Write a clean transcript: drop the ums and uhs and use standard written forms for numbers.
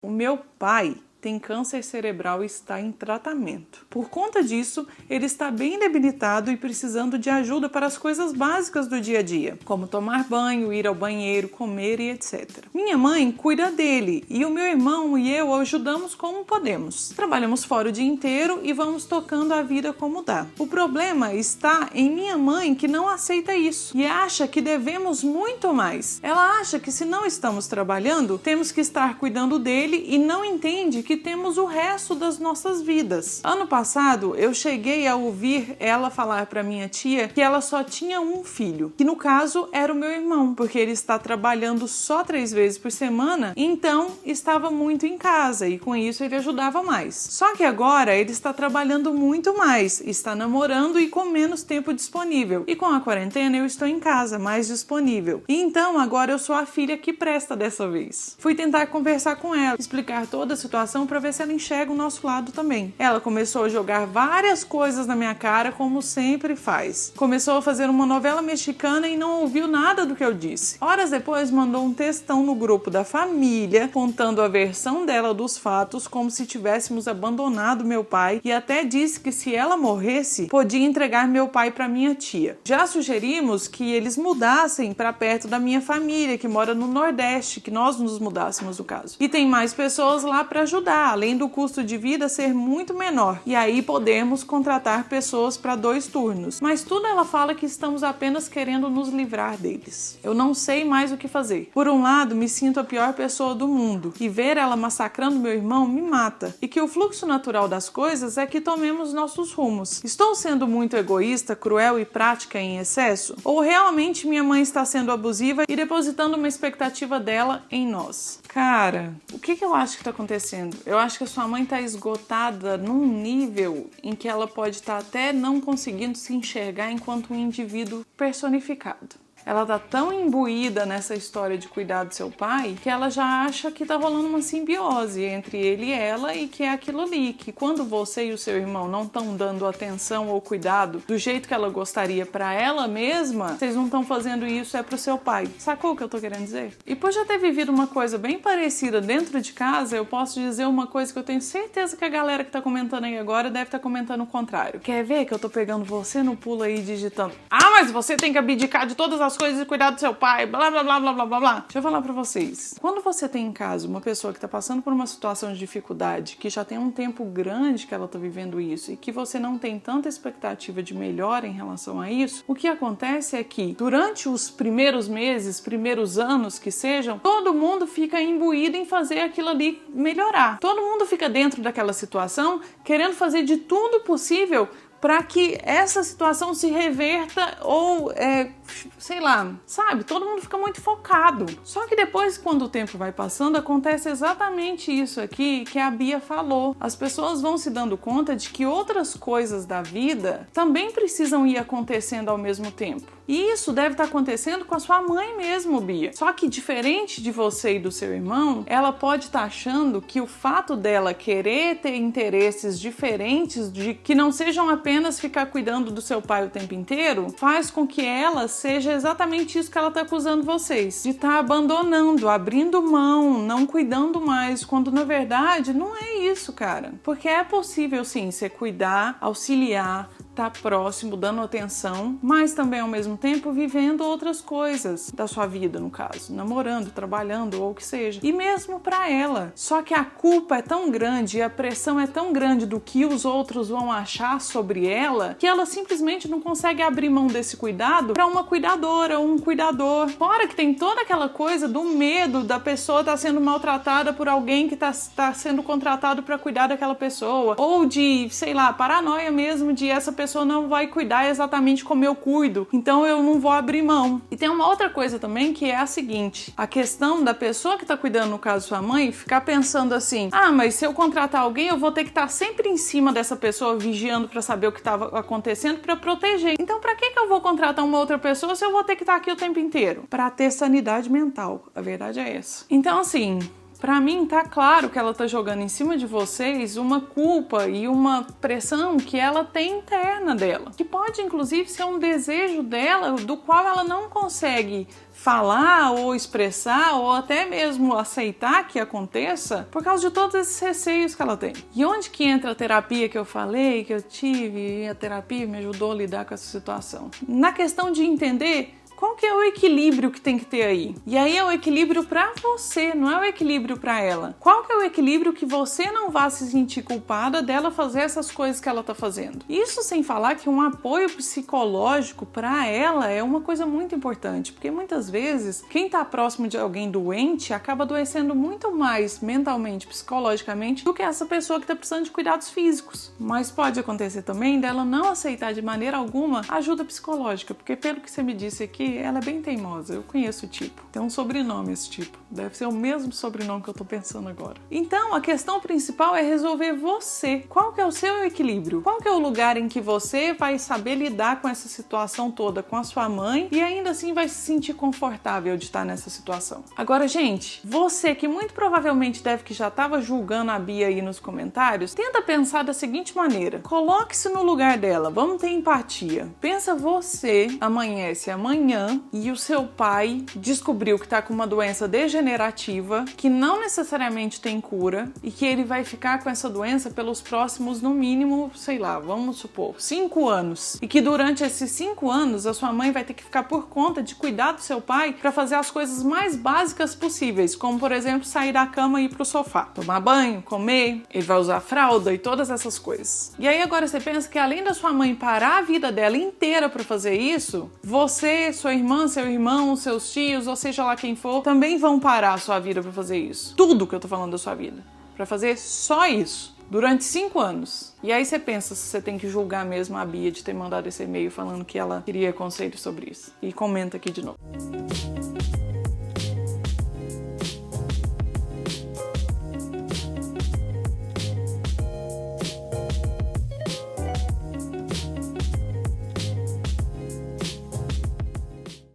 O meu pai tem câncer cerebral e está em tratamento. Por conta disso, ele está bem debilitado e precisando de ajuda para as coisas básicas do dia a dia, como tomar banho, ir ao banheiro, comer e etc. Minha mãe cuida dele e o meu irmão e eu ajudamos como podemos. Trabalhamos fora o dia inteiro e vamos tocando a vida como dá. O problema está em minha mãe, que não aceita isso e acha que devemos muito mais. Ela acha que se não estamos trabalhando, temos que estar cuidando dele e não entende que temos o resto das nossas vidas. Ano passado, eu cheguei a ouvir ela falar para minha tia que ela só tinha um filho, que no caso era o meu irmão, porque ele está trabalhando só 3 vezes por semana, então estava muito em casa e com isso ele ajudava mais. Só que agora ele está trabalhando muito mais, está namorando e com menos tempo disponível. E com a quarentena eu estou em casa, mais disponível. E então agora eu sou a filha que presta dessa vez. Fui tentar conversar com ela, explicar toda a situação para ver se ela enxerga o nosso lado também. Ela começou a jogar várias coisas na minha cara, como sempre faz. Começou a fazer uma novela mexicana e não ouviu nada do que eu disse. Horas depois mandou um textão no grupo da família, contando a versão dela dos fatos, como se tivéssemos abandonado meu pai, e até disse que se ela morresse, podia entregar meu pai para minha tia. Já sugerimos que eles mudassem para perto da minha família, que mora no Nordeste, que nós nos mudássemos no caso. E tem mais pessoas lá para ajudar, além do custo de vida ser muito menor. E aí podemos contratar pessoas para 2 turnos. Mas tudo ela fala que estamos apenas querendo nos livrar deles. Eu não sei mais o que fazer. Por um lado, me sinto a pior pessoa do mundo. E ver ela massacrando meu irmão me mata. E que o fluxo natural das coisas é que tomemos nossos rumos. Estou sendo muito egoísta, cruel e prática em excesso? Ou realmente minha mãe está sendo abusiva e depositando uma expectativa dela em nós? Cara, o que eu acho que está acontecendo? Eu acho que a sua mãe está esgotada num nível em que ela pode estar até não conseguindo se enxergar enquanto um indivíduo personificado. Ela tá tão imbuída nessa história de cuidar do seu pai que ela já acha que tá rolando uma simbiose entre ele e ela e que é aquilo ali, que quando você e o seu irmão não estão dando atenção ou cuidado do jeito que ela gostaria pra ela mesma, vocês não estão fazendo isso pro seu pai. Sacou o que eu tô querendo dizer? E por já ter vivido uma coisa bem parecida dentro de casa, eu posso dizer uma coisa que eu tenho certeza que a galera que tá comentando aí agora deve estar comentando o contrário. Quer ver que eu tô pegando você no pulo aí digitando: ah, mas você tem que abdicar de todas as coisas e cuidar do seu pai, blá blá blá blá blá blá blá. Deixa eu falar pra vocês. Quando você tem em casa uma pessoa que tá passando por uma situação de dificuldade, que já tem um tempo grande que ela tá vivendo isso e que você não tem tanta expectativa de melhora em relação a isso, o que acontece é que durante os primeiros meses, primeiros anos que sejam, todo mundo fica imbuído em fazer aquilo ali melhorar. Todo mundo fica dentro daquela situação querendo fazer de tudo possível para que essa situação se reverta ou, sei lá, sabe? Todo mundo fica muito focado. Só que depois, quando o tempo vai passando, acontece exatamente isso aqui que a Bia falou. As pessoas vão se dando conta de que outras coisas da vida também precisam ir acontecendo ao mesmo tempo. E isso deve estar acontecendo com a sua mãe mesmo, Bia. Só que diferente de você e do seu irmão, ela pode estar achando que o fato dela querer ter interesses diferentes, de que não sejam apenas ficar cuidando do seu pai o tempo inteiro, faz com que ela seja exatamente isso que ela está acusando vocês. De estar abandonando, abrindo mão, não cuidando mais, quando na verdade não é isso, cara. Porque é possível sim você cuidar, auxiliar, estar próximo, dando atenção, mas também ao mesmo tempo vivendo outras coisas da sua vida, no caso, namorando, trabalhando ou o que seja. E mesmo pra ela. Só que a culpa é tão grande e a pressão é tão grande do que os outros vão achar sobre ela, que ela simplesmente não consegue abrir mão desse cuidado pra uma cuidadora ou um cuidador. Fora que tem toda aquela coisa do medo da pessoa estar sendo maltratada por alguém que tá sendo contratado pra cuidar daquela pessoa. Ou de, sei lá, paranoia mesmo de essa pessoa não vai cuidar exatamente como eu cuido, então eu não vou abrir mão. E tem uma outra coisa também que é a seguinte: a questão da pessoa que tá cuidando, no caso sua mãe, ficar pensando assim: ah, mas se eu contratar alguém, eu vou ter que estar sempre em cima dessa pessoa, vigiando pra saber o que tava acontecendo, pra proteger. Então pra que eu vou contratar uma outra pessoa se eu vou ter que estar aqui o tempo inteiro? Pra ter sanidade mental. A verdade é essa. Então assim, Pra mim tá claro que ela tá jogando em cima de vocês uma culpa e uma pressão que ela tem interna dela, que pode inclusive ser um desejo dela do qual ela não consegue falar ou expressar ou até mesmo aceitar que aconteça por causa de todos esses receios que ela tem. E onde que entra a terapia que eu falei, que eu tive, e a terapia me ajudou a lidar com essa situação? Na questão de entender qual que é o equilíbrio que tem que ter aí? E aí é o equilíbrio para você, não é o equilíbrio para ela. Qual que é o equilíbrio que você não vá se sentir culpada dela fazer essas coisas que ela tá fazendo? Isso sem falar que um apoio psicológico para ela é uma coisa muito importante, porque muitas vezes quem tá próximo de alguém doente acaba adoecendo muito mais mentalmente, psicologicamente, do que essa pessoa que tá precisando de cuidados físicos. Mas pode acontecer também dela não aceitar de maneira alguma ajuda psicológica, porque pelo que você me disse aqui, ela é bem teimosa, eu conheço o tipo. Tem um sobrenome esse tipo. Deve ser o mesmo sobrenome que eu tô pensando agora. Então, a questão principal é resolver você. Qual que é o seu equilíbrio? Qual que é o lugar em que você vai saber lidar com essa situação toda com a sua mãe e ainda assim vai se sentir confortável de estar nessa situação? Agora, gente, você que muito provavelmente deve que já estava julgando a Bia aí nos comentários, tenta pensar da seguinte maneira. Coloque-se no lugar dela. Vamos ter empatia. Pensa você amanhece amanhã e o seu pai descobriu que tá com uma doença degenerativa que não necessariamente tem cura e que ele vai ficar com essa doença pelos próximos, no mínimo, sei lá, vamos supor, 5 anos. E que durante esses 5 anos a sua mãe vai ter que ficar por conta de cuidar do seu pai para fazer as coisas mais básicas possíveis, como por exemplo, sair da cama e ir pro sofá, tomar banho, comer, ele vai usar fralda e todas essas coisas. E aí agora você pensa que além da sua mãe parar a vida dela inteira para fazer isso, você, sua irmã, seu irmão, seus tios, ou seja lá quem for, também vão parar a sua vida para fazer isso. Tudo que eu tô falando da sua vida. Para fazer só isso. Durante 5 anos. E aí você pensa se você tem que julgar mesmo a Bia de ter mandado esse e-mail falando que ela queria conselho sobre isso. E comenta aqui de novo.